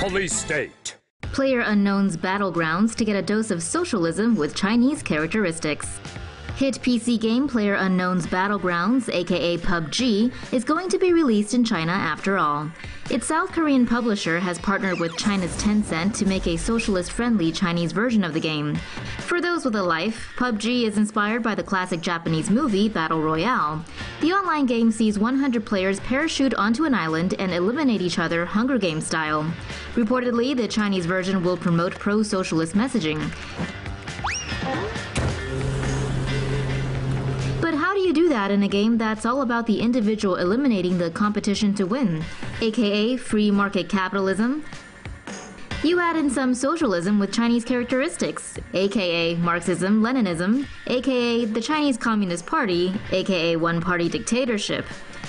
Police state. PlayerUnknown's Battlegrounds to get a dose of socialism with Chinese characteristics. Hit PC game PlayerUnknown's Battlegrounds, aka PUBG, is going to be released in China after all. Its South Korean publisher has partnered with China's Tencent to make a socialist-friendly Chinese version of the game. For those with a life, PUBG is inspired by the classic Japanese movie Battle Royale. The online game sees 100 players parachute onto an island and eliminate each other Hunger Games style. Reportedly, the Chinese version will promote pro-socialist messaging. But how do you do that in a game that's all about the individual eliminating the competition to win, aka free market capitalism? You add in some socialism with Chinese characteristics, aka Marxism-Leninism, aka the Chinese Communist Party, aka one-party dictatorship.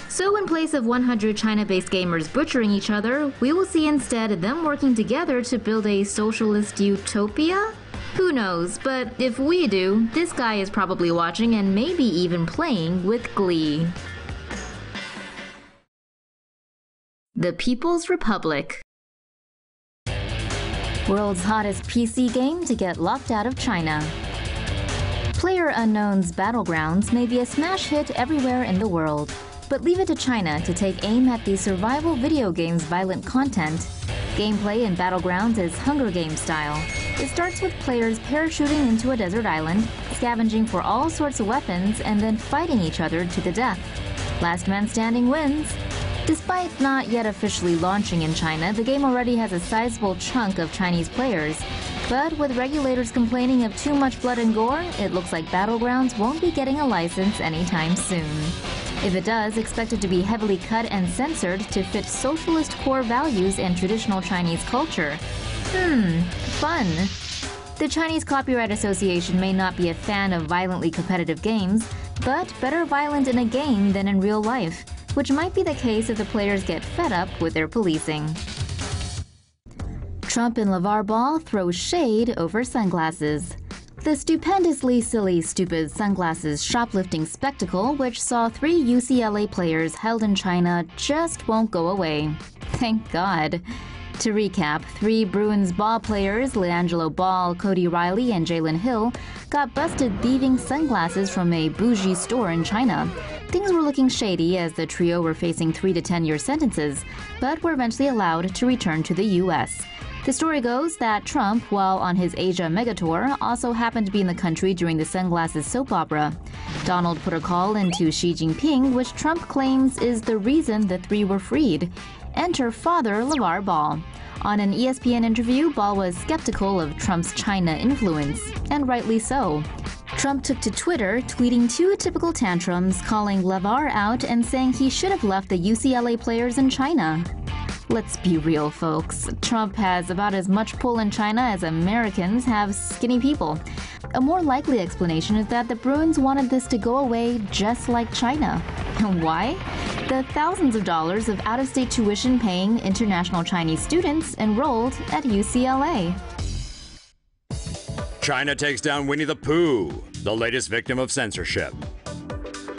So in place of 100 China-based gamers butchering each other, we will see instead them working together to build a socialist utopia? Who knows, but if we do, this guy is probably watching and maybe even playing with glee. The People's Republic. World's hottest PC game to get locked out of China. PlayerUnknown's Battlegrounds may be a smash hit everywhere in the world, but leave it to China to take aim at the survival video game's violent content. Gameplay in Battlegrounds is Hunger Games style. It starts with players parachuting into a desert island, scavenging for all sorts of weapons, and then fighting each other to the death. Last man standing wins. Despite not yet officially launching in China, the game already has a sizable chunk of Chinese players. But with regulators complaining of too much blood and gore, it looks like Battlegrounds won't be getting a license anytime soon. If it does, expect it to be heavily cut and censored to fit socialist core values and traditional Chinese culture. Fun. The Chinese Copyright Association may not be a fan of violently competitive games, but better violent in a game than in real life, which might be the case if the players get fed up with their policing. Trump and LeVar Ball throw shade over sunglasses. The stupendously silly, stupid sunglasses shoplifting spectacle, which saw 3 UCLA players held in China, just won't go away. Thank God. To recap, 3 Bruins ball players, LeAngelo Ball, Cody Riley, and Jalen Hill, got busted thieving sunglasses from a bougie store in China. Things were looking shady as the trio were facing 3 to 10-year sentences, but were eventually allowed to return to the U.S. The story goes that Trump, while on his Asia megatour, also happened to be in the country during the sunglasses soap opera. Donald put a call into Xi Jinping, which Trump claims is the reason the 3 were freed. Enter Father LeVar Ball. On an ESPN interview, Ball was skeptical of Trump's China influence, and rightly so. Trump took to Twitter, tweeting 2 typical tantrums, calling LeVar out and saying he should have left the UCLA players in China. Let's be real, folks. Trump has about as much pull in China as Americans have skinny people. A more likely explanation is that the Bruins wanted this to go away just like China. Why? The thousands of dollars of out-of-state tuition paying international Chinese students enrolled at UCLA. China takes down Winnie the Pooh, the latest victim of censorship.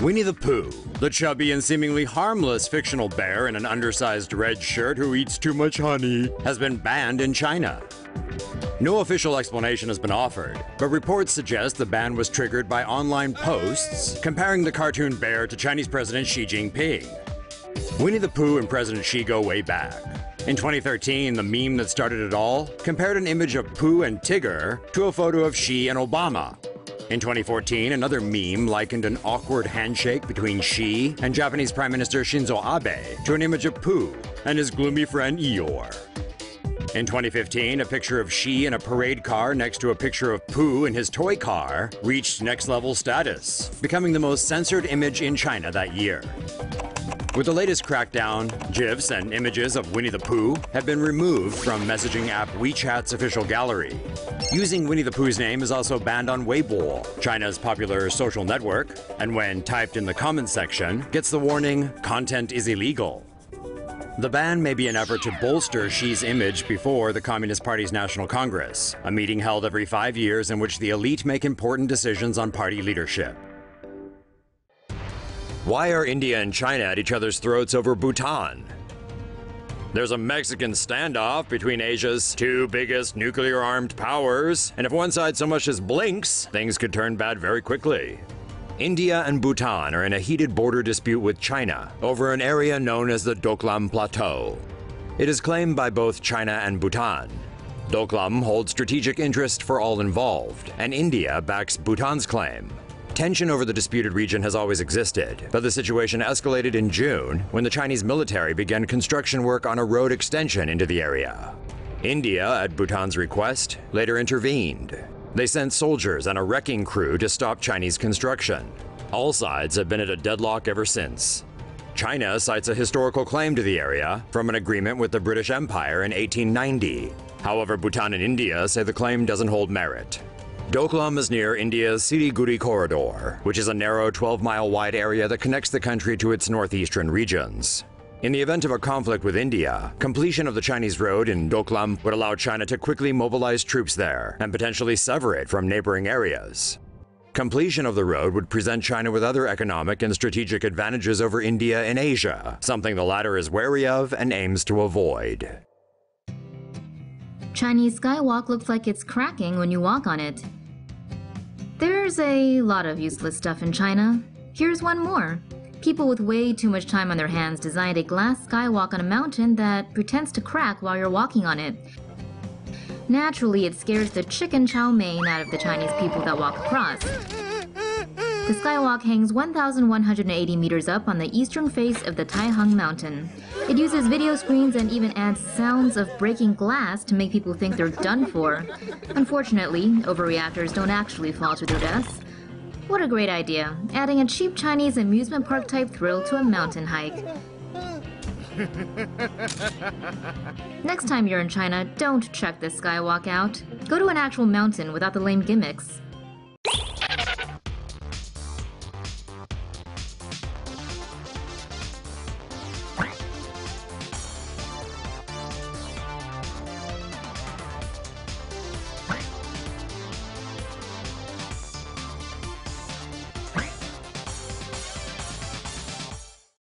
Winnie the Pooh, the chubby and seemingly harmless fictional bear in an undersized red shirt who eats too much honey, has been banned in China. No official explanation has been offered, but reports suggest the ban was triggered by online posts comparing the cartoon bear to Chinese President Xi Jinping. Winnie the Pooh and President Xi go way back. In 2013, the meme that started it all compared an image of Pooh and Tigger to a photo of Xi and Obama. In 2014, another meme likened an awkward handshake between Xi and Japanese Prime Minister Shinzo Abe to an image of Pooh and his gloomy friend Eeyore. In 2015, a picture of Xi in a parade car next to a picture of Pooh in his toy car reached next-level status, becoming the most censored image in China that year. With the latest crackdown, GIFs and images of Winnie the Pooh have been removed from messaging app WeChat's official gallery. Using Winnie the Pooh's name is also banned on Weibo, China's popular social network, and when typed in the comments section, gets the warning, "Content is illegal." The ban may be an effort to bolster Xi's image before the Communist Party's National Congress, a meeting held every 5 years in which the elite make important decisions on party leadership. Why are India and China at each other's throats over Bhutan? There's a Mexican standoff between Asia's two biggest nuclear-armed powers, and if one side so much as blinks, things could turn bad very quickly. India and Bhutan are in a heated border dispute with China over an area known as the Doklam Plateau. It is claimed by both China and Bhutan. Doklam holds strategic interest for all involved, and India backs Bhutan's claim. Tension over the disputed region has always existed, but the situation escalated in June when the Chinese military began construction work on a road extension into the area. India, at Bhutan's request, later intervened. They sent soldiers and a wrecking crew to stop Chinese construction. All sides have been at a deadlock ever since. China cites a historical claim to the area from an agreement with the British Empire in 1890. However, Bhutan and India say the claim doesn't hold merit. Doklam is near India's Siliguri corridor, which is a narrow 12-mile wide area that connects the country to its northeastern regions. In the event of a conflict with India, completion of the Chinese road in Doklam would allow China to quickly mobilize troops there and potentially sever it from neighboring areas. Completion of the road would present China with other economic and strategic advantages over India in Asia, something the latter is wary of and aims to avoid. Chinese skywalk looks like it's cracking when you walk on it. There's a lot of useless stuff in China. Here's one more. People with way too much time on their hands designed a glass skywalk on a mountain that pretends to crack while you're walking on it. Naturally, it scares the chicken chow mein out of the Chinese people that walk across. The skywalk hangs 1,180 meters up on the eastern face of the Taihang Mountain. It uses video screens and even adds sounds of breaking glass to make people think they're done for. Unfortunately, overreactors don't actually fall to their deaths. What a great idea, adding a cheap Chinese amusement park type thrill to a mountain hike. Next time you're in China, don't check this skywalk out. Go to an actual mountain without the lame gimmicks.